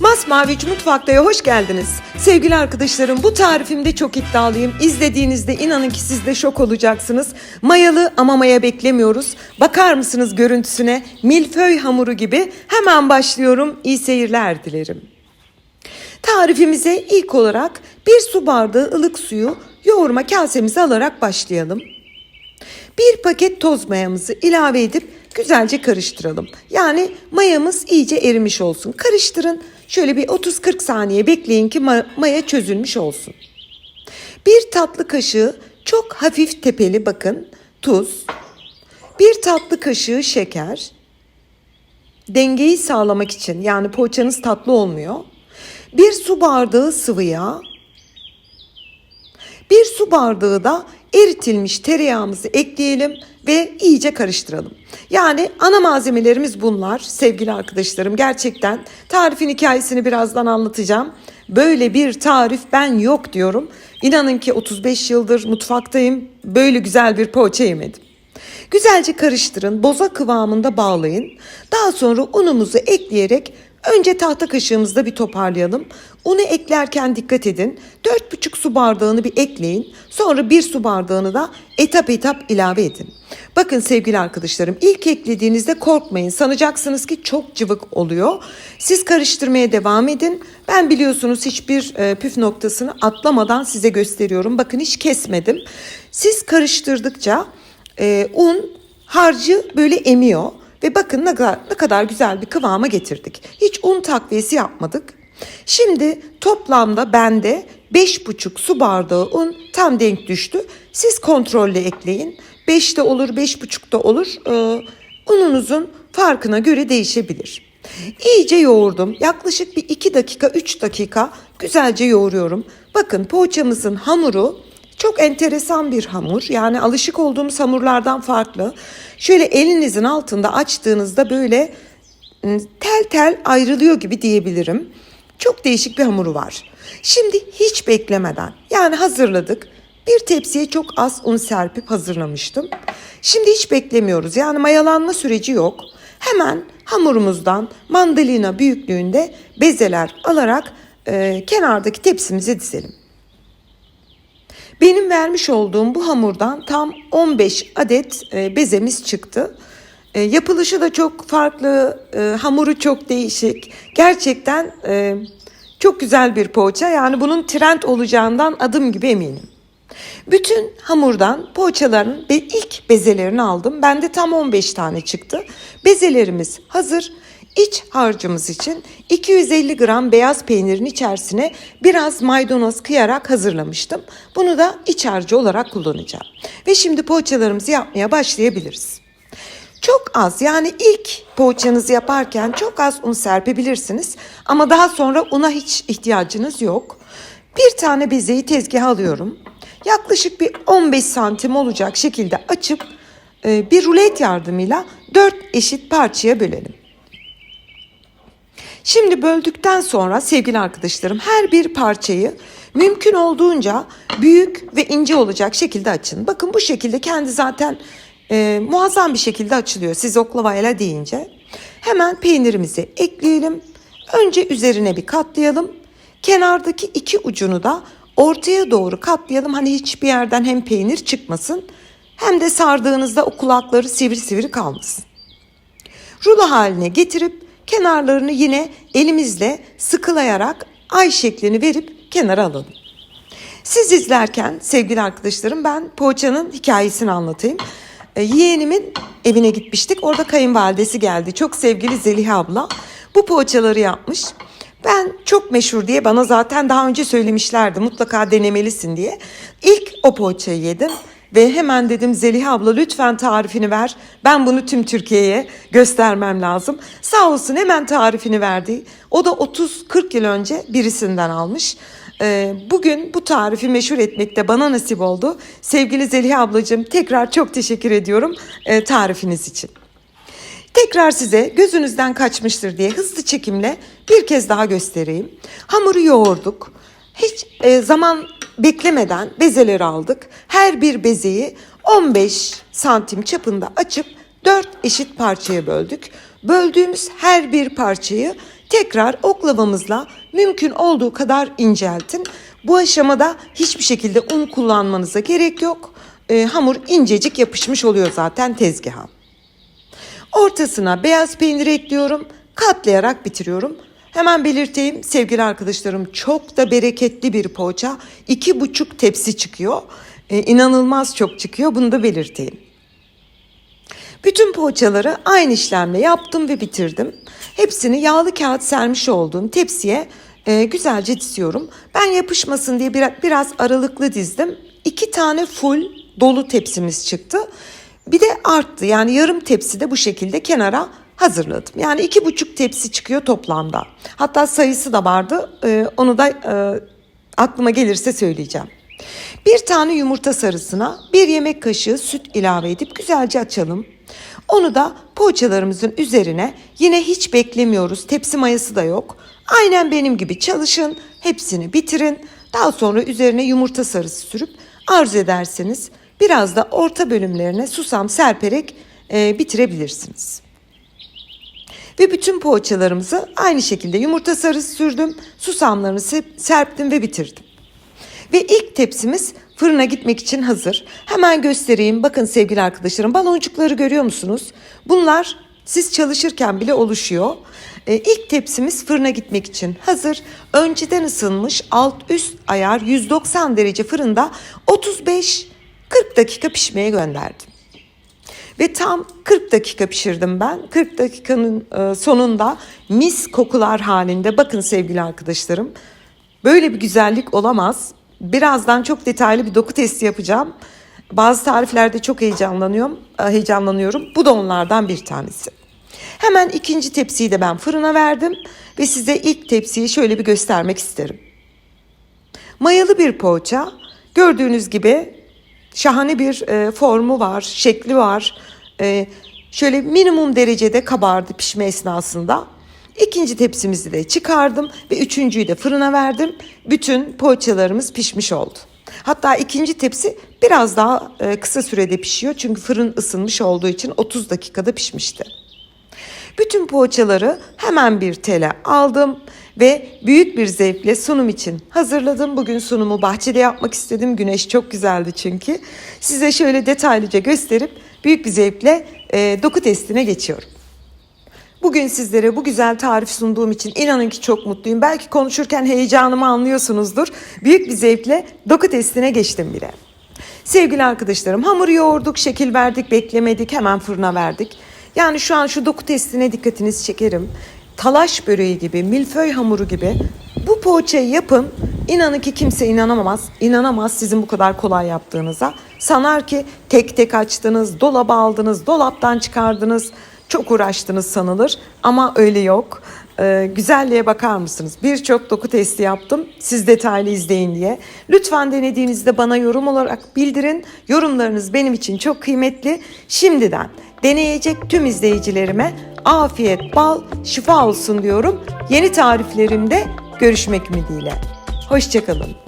Masmavi Mutfakta'ya hoş geldiniz. Sevgili arkadaşlarım, bu tarifimde çok iddialıyım. İzlediğinizde inanın ki siz de şok olacaksınız. Mayalı ama maya beklemiyoruz. Bakar mısınız görüntüsüne? Milföy hamuru gibi. Hemen başlıyorum. İyi seyirler dilerim. Tarifimize ilk olarak bir su bardağı ılık suyu yoğurma kasemize alarak başlayalım. Bir paket toz mayamızı ilave edip güzelce karıştıralım. Yani mayamız iyice erimiş olsun. Karıştırın. Şöyle bir 30-40 saniye bekleyin ki maya çözülmüş olsun. Bir tatlı kaşığı çok hafif tepeli bakın tuz. Bir tatlı kaşığı şeker. Dengeyi sağlamak için, yani poğaçanız tatlı olmuyor. Bir su bardağı sıvı yağ. Bir su bardağı da eritilmiş tereyağımızı ekleyelim ve iyice karıştıralım. Yani ana malzemelerimiz bunlar sevgili arkadaşlarım. Gerçekten tarifin hikayesini birazdan anlatacağım. Böyle bir tarif ben yok diyorum. İnanın ki 35 yıldır mutfaktayım. Böyle güzel bir poğaça yemedim. Güzelce karıştırın, boza kıvamında bağlayın. Daha sonra unumuzu ekleyerek önce tahta kaşığımızda bir toparlayalım. Unu eklerken dikkat edin. 4,5 su bardağını bir ekleyin. Sonra 1 su bardağını da etap etap ilave edin. Bakın sevgili arkadaşlarım, ilk eklediğinizde korkmayın. Sanacaksınız ki çok cıvık oluyor. Siz karıştırmaya devam edin. Ben biliyorsunuz hiçbir püf noktasını atlamadan size gösteriyorum. Bakın hiç kesmedim. Siz karıştırdıkça un harcı böyle emiyor. Ve bakın ne kadar güzel bir kıvama getirdik. Hiç un takviyesi yapmadık. Şimdi toplamda bende 5,5 su bardağı un tam denk düştü. Siz kontrolle ekleyin. 5 de olur, 5,5 da olur. Ununuzun farkına göre değişebilir. İyice yoğurdum. Yaklaşık bir 2 dakika, 3 dakika güzelce yoğuruyorum. Bakın poğaçamızın hamuru çok enteresan bir hamur. Yani alışık olduğumuz hamurlardan farklı. Şöyle elinizin altında açtığınızda böyle tel tel ayrılıyor gibi diyebilirim. Çok değişik bir hamuru var. Şimdi hiç beklemeden, yani hazırladık. Bir tepsiye çok az un serpip hazırlamıştım. Şimdi hiç beklemiyoruz. Yani mayalanma süreci yok. Hemen hamurumuzdan mandalina büyüklüğünde bezeler alarak kenardaki tepsimize dizelim. Benim vermiş olduğum bu hamurdan tam 15 adet bezemiz çıktı. Yapılışı da çok farklı, hamuru çok değişik. Gerçekten çok güzel bir poğaça. Yani bunun trend olacağından adım gibi eminim. Bütün hamurdan poğaçaların ilk bezelerini aldım. Bende tam 15 tane çıktı. Bezelerimiz hazır. İç harcımız için 250 gram beyaz peynirin içerisine biraz maydanoz kıyarak hazırlamıştım. Bunu da iç harcı olarak kullanacağım. Ve şimdi poğaçalarımızı yapmaya başlayabiliriz. Çok az, yani ilk poğaçanızı yaparken çok az un serpebilirsiniz. Ama daha sonra una hiç ihtiyacınız yok. Bir tane bezeyi tezgaha alıyorum. Yaklaşık bir 15 santim olacak şekilde açıp bir rulet yardımıyla 4 eşit parçaya bölelim. Şimdi böldükten sonra sevgili arkadaşlarım, her bir parçayı mümkün olduğunca büyük ve ince olacak şekilde açın. Bakın bu şekilde kendi zaten muazzam bir şekilde açılıyor siz oklavayla deyince. Hemen peynirimizi ekleyelim. Önce üzerine bir katlayalım. Kenardaki iki ucunu da ortaya doğru katlayalım. Hani hiçbir yerden hem peynir çıkmasın hem de sardığınızda o kulakları sivri sivri kalmasın. Rulo haline getirip kenarlarını yine elimizle sıkılayarak ay şeklini verip kenara alalım. Siz izlerken sevgili arkadaşlarım ben poğaçanın hikayesini anlatayım. Yeğenimin evine gitmiştik. Orada kayınvalidesi geldi. Çok sevgili Zeliha abla. Bu poğaçaları yapmış. Ben çok meşhur diye bana zaten daha önce söylemişlerdi. Mutlaka denemelisin diye. İlk o poğaçayı yedim. Ve hemen dedim Zeliha abla lütfen tarifini ver. Ben bunu tüm Türkiye'ye göstermem lazım. Sağ olsun hemen tarifini verdi. O da 30-40 yıl önce birisinden almış. Bugün bu tarifi meşhur etmekte bana nasip oldu. Sevgili Zeliha ablacığım tekrar çok teşekkür ediyorum tarifiniz için. Tekrar size gözünüzden kaçmıştır diye hızlı çekimle bir kez daha göstereyim. Hamuru yoğurduk. Hiç zaman beklemeden bezeleri aldık. Her bir bezeyi 15 santim çapında açıp 4 eşit parçaya böldük. Böldüğümüz her bir parçayı tekrar oklavamızla mümkün olduğu kadar inceltin. Bu aşamada hiçbir şekilde un kullanmanıza gerek yok. Hamur incecik yapışmış oluyor zaten tezgaha. Ortasına beyaz peynir ekliyorum. Katlayarak bitiriyorum. Hemen belirteyim sevgili arkadaşlarım, çok da bereketli bir poğaça. 2,5 tepsi çıkıyor. İnanılmaz çok çıkıyor, bunu da belirteyim. Bütün poğaçaları aynı işlemle yaptım ve bitirdim. Hepsini yağlı kağıt sermiş olduğum tepsiye güzelce diziyorum. Ben yapışmasın diye biraz aralıklı dizdim. 2 tane full dolu tepsimiz çıktı. Bir de arttı, yani yarım tepsi de bu şekilde kenara hazırladım. Yani 2,5 tepsi çıkıyor toplamda. Hatta sayısı da vardı. Onu da aklıma gelirse söyleyeceğim. Bir tane yumurta sarısına 1 yemek kaşığı süt ilave edip güzelce açalım. Onu da poğaçalarımızın üzerine, yine hiç beklemiyoruz. Tepsi mayası da yok. Aynen benim gibi çalışın. Hepsini bitirin. Daha sonra üzerine yumurta sarısı sürüp arzu ederseniz biraz da orta bölümlerine susam serperek bitirebilirsiniz. Ve bütün poğaçalarımızı aynı şekilde yumurta sarısı sürdüm. Susamlarını serptim ve bitirdim. Ve ilk tepsimiz fırına gitmek için hazır. Hemen göstereyim. Bakın sevgili arkadaşlarım, baloncukları görüyor musunuz? Bunlar siz çalışırken bile oluşuyor. İlk tepsimiz fırına gitmek için hazır. Önceden ısınmış alt üst ayar 190 derece fırında 35-40 dakika pişmeye gönderdim. Ve tam 40 dakika pişirdim ben. 40 dakikanın sonunda mis kokular halinde, bakın sevgili arkadaşlarım, böyle bir güzellik olamaz. Birazdan çok detaylı bir doku testi yapacağım. Bazı tariflerde çok heyecanlanıyorum. Bu da onlardan bir tanesi. Hemen ikinci tepsiyi de ben fırına verdim ve size ilk tepsiyi şöyle bir göstermek isterim. Mayalı bir poğaça. Gördüğünüz gibi şahane bir formu var, şekli var. Şöyle minimum derecede kabardı pişme esnasında. İkinci tepsimizi de çıkardım ve üçüncüyü de fırına verdim. Bütün poğaçalarımız pişmiş oldu. Hatta ikinci tepsi biraz daha kısa sürede pişiyor. Çünkü fırın ısınmış olduğu için 30 dakikada pişmişti. Bütün poğaçaları hemen bir tele aldım ve büyük bir zevkle sunum için hazırladım. Bugün sunumu bahçede yapmak istedim. Güneş çok güzeldi çünkü. Size şöyle detaylıca gösterip büyük bir zevkle doku testine geçiyorum. Bugün sizlere bu güzel tarif sunduğum için inanın ki çok mutluyum. Belki konuşurken heyecanımı anlıyorsunuzdur. Büyük bir zevkle doku testine geçtim bile. Sevgili arkadaşlarım, hamuru yoğurduk, şekil verdik, beklemedik, hemen fırına verdik. Yani şu an şu doku testine dikkatinizi çekerim. Talaş böreği gibi, milföy hamuru gibi bu poğaçayı yapın. İnanın ki kimse inanamaz sizin bu kadar kolay yaptığınıza. Sanar ki tek tek açtınız, dolaba aldınız, dolaptan çıkardınız. Çok uğraştınız sanılır ama öyle yok. Güzelliğe bakar mısınız? Birçok doku testi yaptım. Siz detaylı izleyin diye. Lütfen denediğinizde bana yorum olarak bildirin. Yorumlarınız benim için çok kıymetli. Şimdiden deneyecek tüm izleyicilerime afiyet, bal, şifa olsun diyorum. Yeni tariflerimde görüşmek ümidiyle. Hoşça kalın.